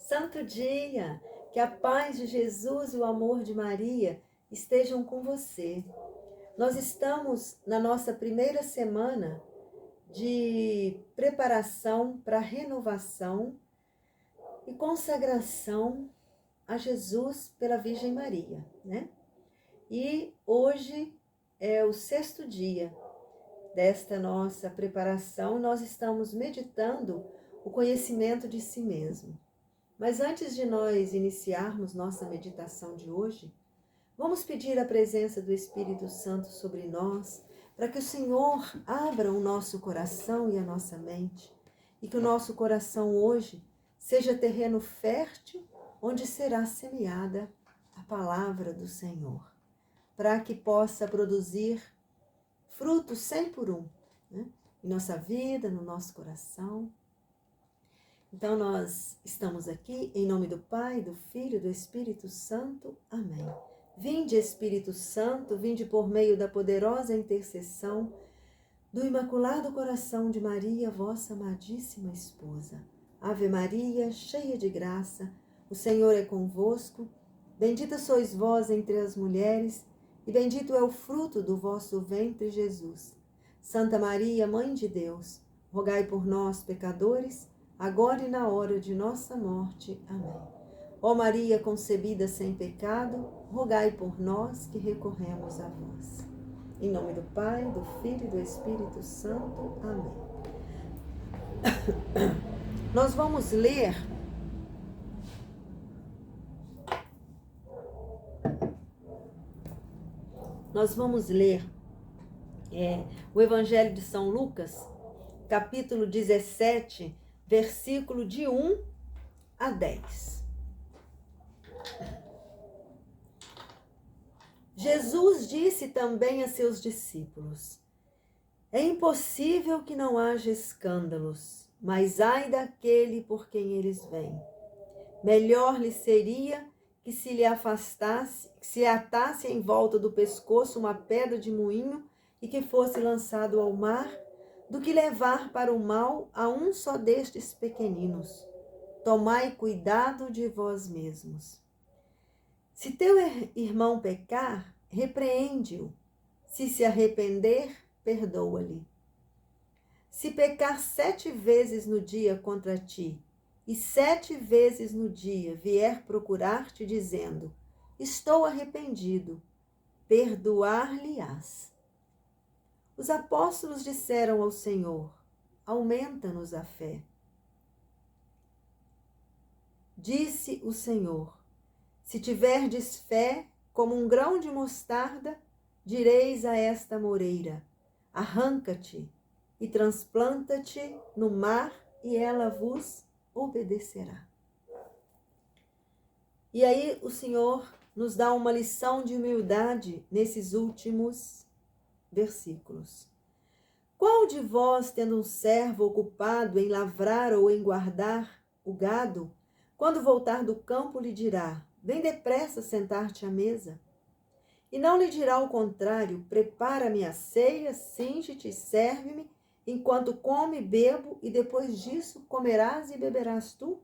Santo dia, que a paz de Jesus e o amor de Maria estejam com você. Nós estamos na nossa primeira semana de preparação para renovação e consagração a Jesus pela Virgem Maria, né? E hoje é o 6º dia desta nossa preparação. Nós estamos meditando o conhecimento de si mesmo. Mas antes de nós iniciarmos nossa meditação de hoje, vamos pedir a presença do Espírito Santo sobre nós, para que o Senhor abra o nosso coração e a nossa mente, e que o nosso coração hoje seja terreno fértil, onde será semeada a palavra do Senhor, para que possa produzir frutos 100 por 1, né? Em nossa vida, no nosso coração. Então nós estamos aqui em nome do Pai, do Filho e do Espírito Santo. Amém. Vinde, Espírito Santo, vinde por meio da poderosa intercessão do Imaculado Coração de Maria, vossa amadíssima esposa. Ave Maria, cheia de graça, o Senhor é convosco. Bendita sois vós entre as mulheres, e bendito é o fruto do vosso ventre, Jesus. Santa Maria, Mãe de Deus, rogai por nós, pecadores, agora e na hora de nossa morte. Amém. Ó Maria concebida sem pecado, rogai por nós que recorremos a vós. Em nome do Pai, do Filho e do Espírito Santo. Amém. Nós vamos ler o Evangelho de São Lucas, capítulo 17, versículo de 1 a 10. Jesus disse também a seus discípulos: é impossível que não haja escândalos, mas ai daquele por quem eles vêm. Melhor lhe seria que se atasse em volta do pescoço uma pedra de moinho e que fosse lançado ao mar, do que levar para o mal a um só destes pequeninos. Tomai cuidado de vós mesmos. Se teu irmão pecar, repreende-o. Se arrepender, perdoa-lhe. Se pecar 7 vezes no dia contra ti, e 7 vezes no dia vier procurar-te dizendo: estou arrependido, perdoar-lhe-ás. Os apóstolos disseram ao Senhor: aumenta-nos a fé. Disse o Senhor: se tiverdes fé como um grão de mostarda, direis a esta moreira: arranca-te e transplanta-te no mar, e ela vos obedecerá. E aí o Senhor nos dá uma lição de humildade nesses últimos versículos. Qual de vós, tendo um servo ocupado em lavrar ou em guardar o gado, quando voltar do campo lhe dirá: vem depressa sentar-te à mesa? E não lhe dirá o contrário: prepara-me a ceia, cinge-te e serve-me, enquanto como e bebo, e depois disso comerás e beberás tu?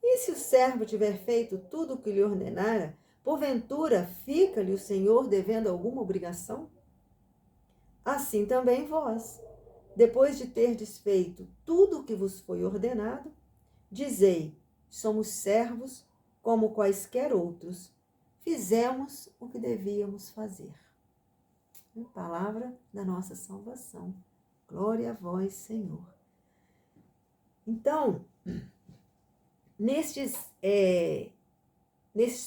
E se o servo tiver feito tudo o que lhe ordenara, porventura fica-lhe o Senhor devendo alguma obrigação? Assim também vós, depois de terdes feito tudo o que vos foi ordenado, dizei: somos servos como quaisquer outros, fizemos o que devíamos fazer. Palavra da nossa salvação. Glória a vós, Senhor. Então, nesses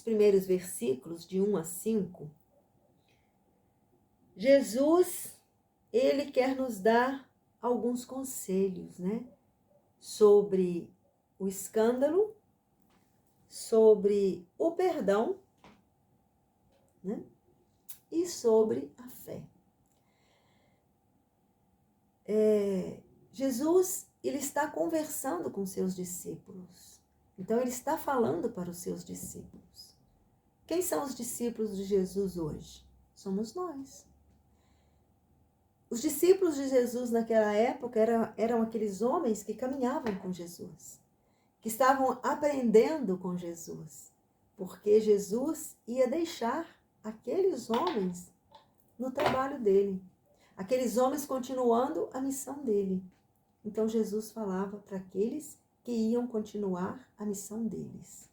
primeiros versículos, de 1 a 5, Jesus, ele quer nos dar alguns conselhos, né? Sobre o escândalo, sobre o perdão, né? E sobre a fé. Jesus, ele está conversando com seus discípulos. Então, ele está falando para os seus discípulos. Quem são os discípulos de Jesus hoje? Somos nós. Os discípulos de Jesus naquela época eram aqueles homens que caminhavam com Jesus, que estavam aprendendo com Jesus, porque Jesus ia deixar aqueles homens no trabalho dele, aqueles homens continuando a missão dele. Então Jesus falava para aqueles que iam continuar a missão deles.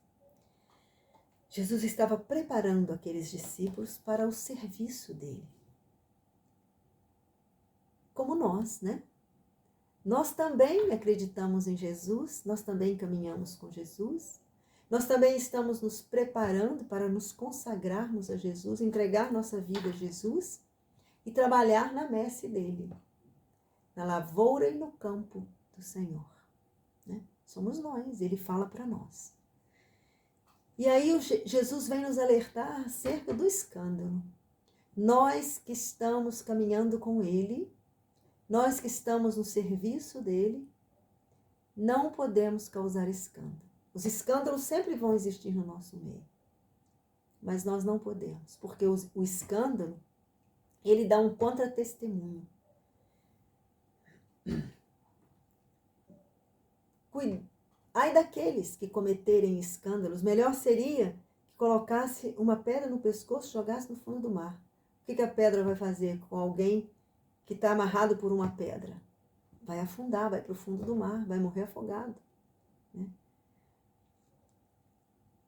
Jesus estava preparando aqueles discípulos para o serviço dele. Como nós, né? Nós também acreditamos em Jesus, nós também caminhamos com Jesus, nós também estamos nos preparando para nos consagrarmos a Jesus, entregar nossa vida a Jesus e trabalhar na messe dele, na lavoura e no campo do Senhor. Né? Somos nós, ele fala para nós. E aí Jesus vem nos alertar acerca do escândalo. Nós que estamos caminhando com ele, nós que estamos no serviço dele, não podemos causar escândalo. Os escândalos sempre vão existir no nosso meio. Mas nós não podemos, porque o escândalo, ele dá um contra-testemunho. Ai daqueles que cometerem escândalos, melhor seria que colocasse uma pedra no pescoço e jogasse no fundo do mar. O que a pedra vai fazer com alguém que está amarrado por uma pedra? Vai afundar, vai para o fundo do mar, vai morrer afogado. Né?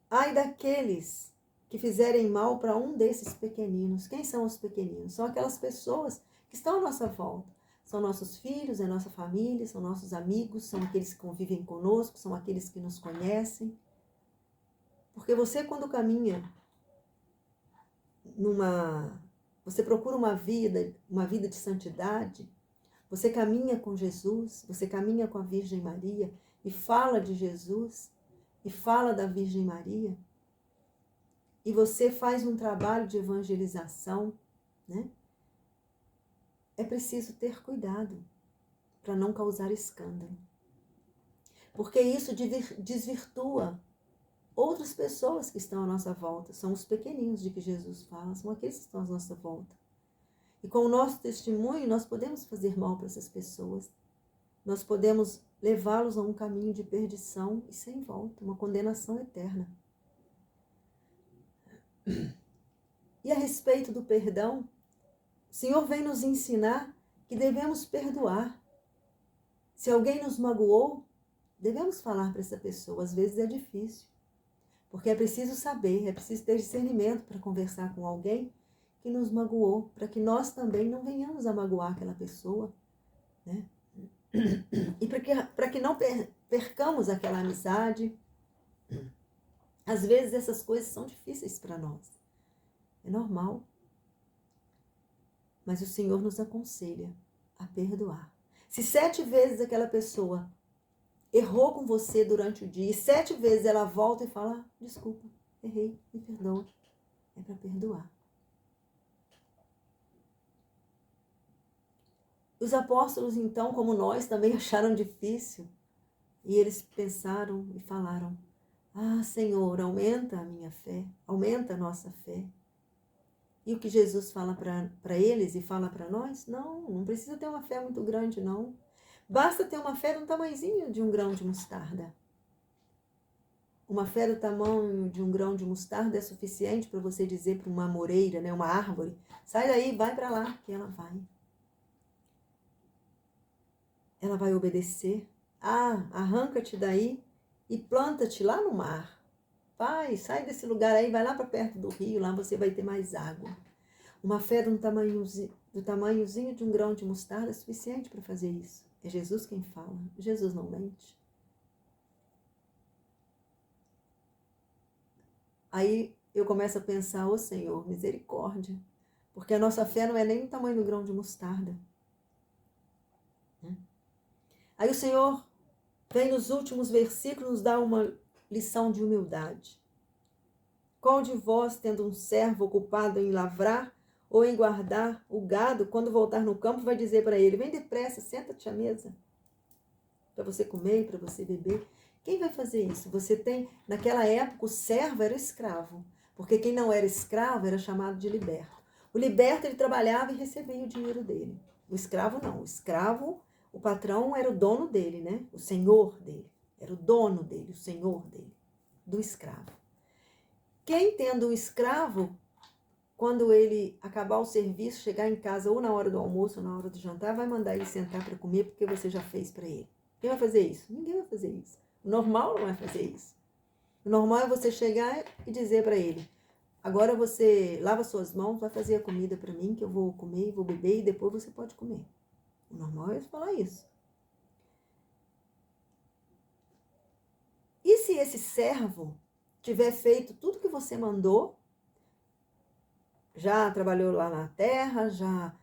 Ai daqueles que fizerem mal para um desses pequeninos. Quem são os pequeninos? São aquelas pessoas que estão à nossa volta. São nossos filhos, é nossa família, são nossos amigos, são aqueles que convivem conosco, são aqueles que nos conhecem. Porque você, quando caminha você procura uma vida de santidade, você caminha com Jesus, você caminha com a Virgem Maria e fala de Jesus e fala da Virgem Maria, e você faz um trabalho de evangelização, né? É preciso ter cuidado para não causar escândalo. Porque isso desvirtua outras pessoas que estão à nossa volta. São os pequeninos de que Jesus fala, são aqueles que estão à nossa volta. E com o nosso testemunho, nós podemos fazer mal para essas pessoas. Nós podemos levá-los a um caminho de perdição e sem volta, uma condenação eterna. E a respeito do perdão, o Senhor vem nos ensinar que devemos perdoar. Se alguém nos magoou, devemos falar para essa pessoa. Às vezes é difícil, porque é preciso saber, é preciso ter discernimento para conversar com alguém que nos magoou, para que nós também não venhamos a magoar aquela pessoa, né? E para que não percamos aquela amizade. Às vezes essas coisas são difíceis para nós. É normal. Mas o Senhor nos aconselha a perdoar. Se 7 vezes aquela pessoa errou com você durante o dia, e 7 vezes ela volta e fala, desculpa, errei, me perdoa. É para perdoar. Os apóstolos, então, como nós, também acharam difícil. E eles pensaram e falaram, Senhor, aumenta a minha fé, aumenta a nossa fé. E o que Jesus fala para eles e fala para nós? Não precisa ter uma fé muito grande, não. Basta ter uma fé do tamanhozinho de um grão de mostarda. Uma fé do tamanho de um grão de mostarda é suficiente para você dizer para uma amoreira, né, uma árvore, sai daí, vai para lá, que ela vai. Ela vai obedecer. Arranca-te daí e planta-te lá no mar. Vai, sai desse lugar aí, vai lá para perto do rio, lá você vai ter mais água. Uma fé do tamanhozinho de um grão de mostarda é suficiente para fazer isso. É Jesus quem fala. Jesus não mente. Aí eu começo a pensar, Senhor, misericórdia. Porque a nossa fé não é nem do tamanho do grão de mostarda. Aí o Senhor vem nos últimos versículos nos dar uma lição de humildade. Qual de vós, tendo um servo ocupado em lavrar ou em guardar o gado, quando voltar no campo, vai dizer para ele, vem depressa, senta-te à mesa, para você comer, para você beber. Quem vai fazer isso? Você tem, naquela época, o servo era escravo, porque quem não era escravo era chamado de liberto. O liberto, ele trabalhava e recebia o dinheiro dele. O escravo não. O escravo, o patrão era o dono dele, né? O senhor dele. era o dono dele, o senhor dele, do escravo. Quem tendo um escravo, quando ele acabar o serviço, chegar em casa ou na hora do almoço ou na hora do jantar, vai mandar ele sentar para comer porque você já fez para ele. Quem vai fazer isso? Ninguém vai fazer isso. O normal não vai fazer isso. O normal é você chegar e dizer para ele: agora você lava suas mãos, vai fazer a comida para mim, que eu vou comer e vou beber e depois você pode comer. O normal é falar isso. E se esse servo tiver feito tudo que você mandou, já trabalhou lá na terra, já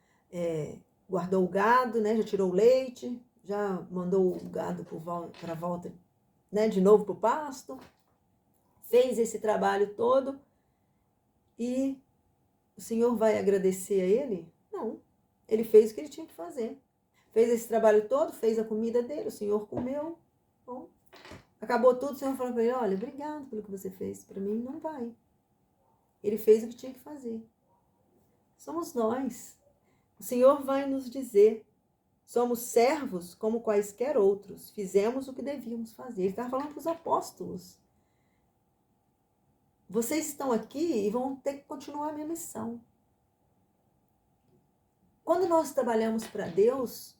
guardou o gado, né? Já tirou o leite, já mandou o gado para a volta, né? De novo para o pasto, fez esse trabalho todo e o Senhor vai agradecer a ele? Não, ele fez o que ele tinha que fazer. Fez esse trabalho todo, fez a comida dele, o Senhor comeu, bom, acabou tudo, o Senhor falou para ele: olha, obrigado pelo que você fez, para mim não vai. Ele fez o que tinha que fazer. Somos nós. O Senhor vai nos dizer: somos servos como quaisquer outros, fizemos o que devíamos fazer. Ele estava falando para os apóstolos: vocês estão aqui e vão ter que continuar a minha missão. Quando nós trabalhamos para Deus,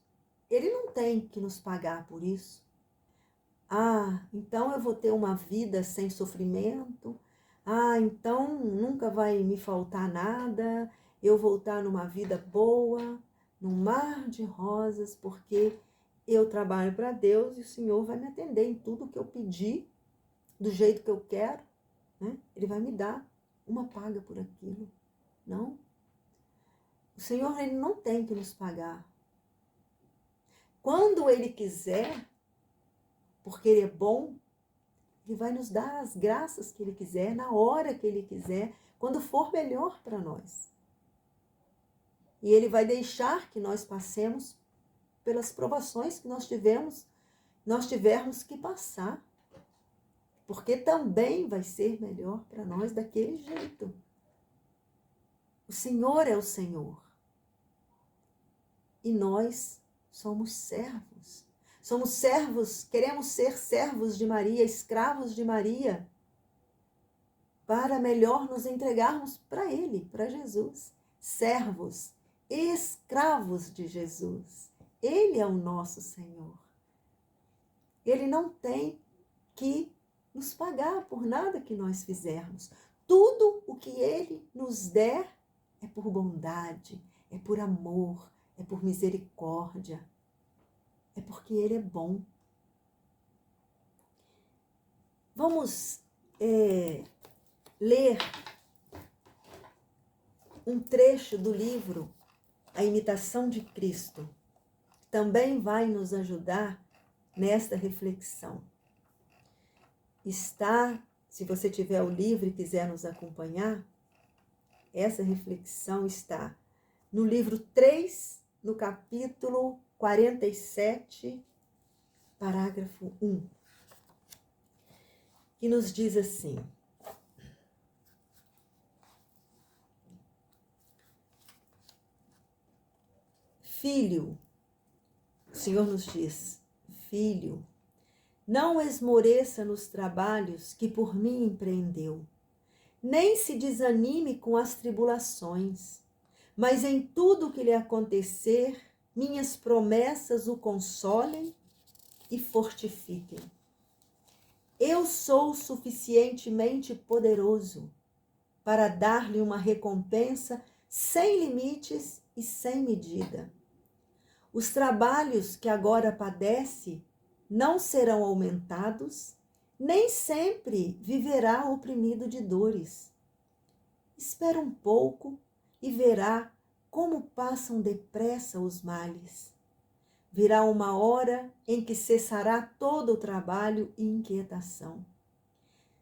Ele não tem que nos pagar por isso. Ah, então eu vou ter uma vida sem sofrimento. Ah, então nunca vai me faltar nada. Eu vou estar numa vida boa, num mar de rosas, porque eu trabalho para Deus e o Senhor vai me atender em tudo que eu pedir, do jeito que eu quero, né? Ele vai me dar uma paga por aquilo. Não. O Senhor, Ele não tem que nos pagar. Quando Ele quiser, porque Ele é bom, Ele vai nos dar as graças que Ele quiser, na hora que Ele quiser, quando for melhor para nós. E Ele vai deixar que nós passemos pelas provações que nós tivermos que passar. Porque também vai ser melhor para nós daquele jeito. O Senhor é o Senhor. E nós somos servos. Somos servos, queremos ser servos de Maria, escravos de Maria, para melhor nos entregarmos para Ele, para Jesus. Servos, escravos de Jesus. Ele é o nosso Senhor. Ele não tem que nos pagar por nada que nós fizermos. Tudo o que Ele nos der é por bondade, é por amor, é por misericórdia. É porque Ele é bom. Vamos ler um trecho do livro A Imitação de Cristo. Também vai nos ajudar nesta reflexão. Está, se você tiver o livro e quiser nos acompanhar, essa reflexão está no livro 3, no capítulo 47, parágrafo 1, que nos diz assim: filho, o Senhor nos diz, filho, não esmoreça nos trabalhos que por mim empreendeu, nem se desanime com as tribulações, mas em tudo que lhe acontecer, minhas promessas o consolem e fortifiquem. Eu sou suficientemente poderoso para dar-lhe uma recompensa sem limites e sem medida. Os trabalhos que agora padece não serão aumentados, nem sempre viverá oprimido de dores. Espera um pouco e verá como passam depressa os males. Virá uma hora em que cessará todo o trabalho e inquietação.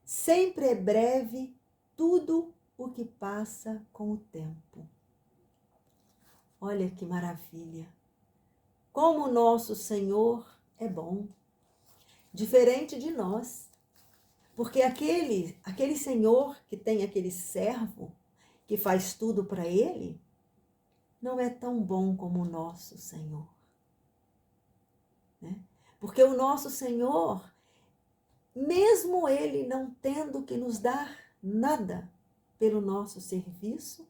Sempre é breve tudo o que passa com o tempo. Olha que maravilha! Como o nosso Senhor é bom, diferente de nós. Porque aquele Senhor que tem aquele servo, que faz tudo para ele, não é tão bom como o nosso Senhor. Né? Porque o nosso Senhor, mesmo Ele não tendo que nos dar nada pelo nosso serviço,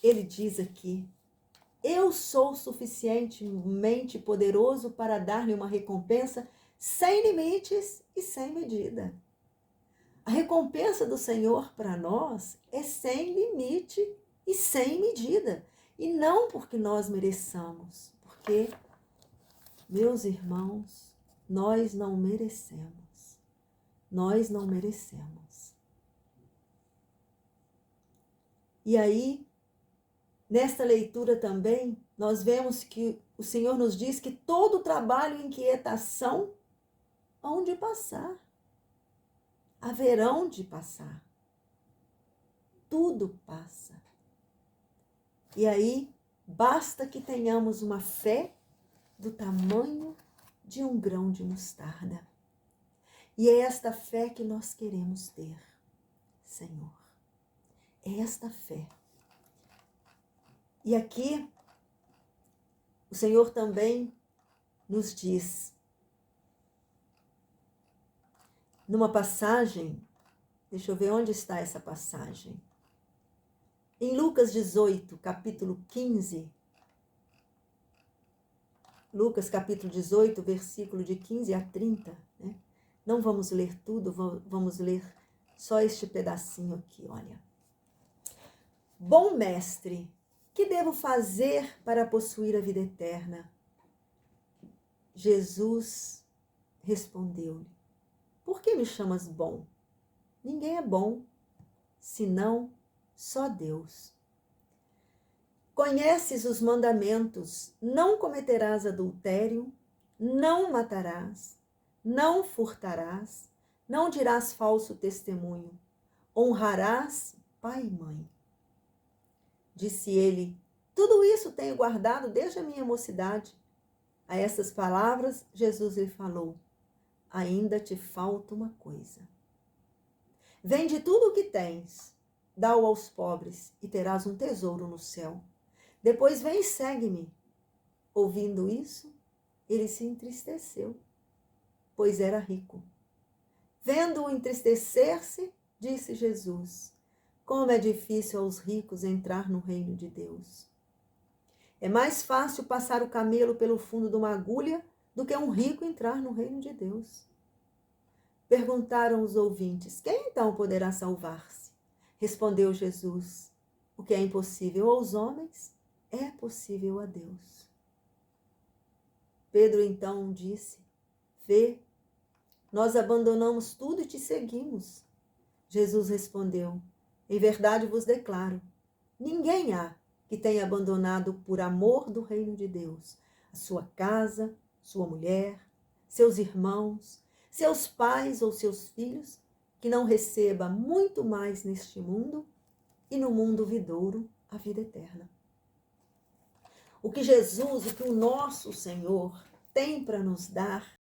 Ele diz aqui: eu sou suficientemente poderoso para dar-lhe uma recompensa sem limites e sem medida. A recompensa do Senhor para nós é sem limite e sem medida. E não porque nós mereçamos, porque, meus irmãos, nós não merecemos. Nós não merecemos. E aí, nesta leitura também, nós vemos que o Senhor nos diz que todo trabalho e inquietação hão de passar. Haverão de passar. Tudo passa. E aí, basta que tenhamos uma fé do tamanho de um grão de mostarda. E é esta fé que nós queremos ter, Senhor. É esta fé. E aqui, o Senhor também nos diz, numa passagem, deixa eu ver onde está essa passagem. Em Lucas 18, capítulo 15, Lucas capítulo 18, versículo de 15 a 30, né? Não vamos ler tudo, vamos ler só este pedacinho aqui, olha. Bom mestre, que devo fazer para possuir a vida eterna? Jesus respondeu-lhe: por que me chamas bom? Ninguém é bom, senão só Deus. Conheces os mandamentos: não cometerás adultério, não matarás, não furtarás, não dirás falso testemunho, honrarás pai e mãe. Disse ele: tudo isso tenho guardado desde a minha mocidade. A essas palavras, Jesus lhe falou: ainda te falta uma coisa. Vende tudo o que tens, dá-o aos pobres e terás um tesouro no céu. Depois vem e segue-me. Ouvindo isso, ele se entristeceu, pois era rico. Vendo-o entristecer-se, disse Jesus: como é difícil aos ricos entrar no reino de Deus. É mais fácil passar o camelo pelo fundo de uma agulha do que um rico entrar no reino de Deus. Perguntaram os ouvintes: quem então poderá salvar-se? Respondeu Jesus: o que é impossível aos homens é possível a Deus. Pedro então disse: vê, nós abandonamos tudo e te seguimos. Jesus respondeu: em verdade vos declaro, ninguém há que tenha abandonado por amor do reino de Deus a sua casa, sua mulher, seus irmãos, seus pais ou seus filhos, que não receba muito mais neste mundo e no mundo vindouro a vida eterna. O que Jesus, o que o nosso Senhor tem para nos dar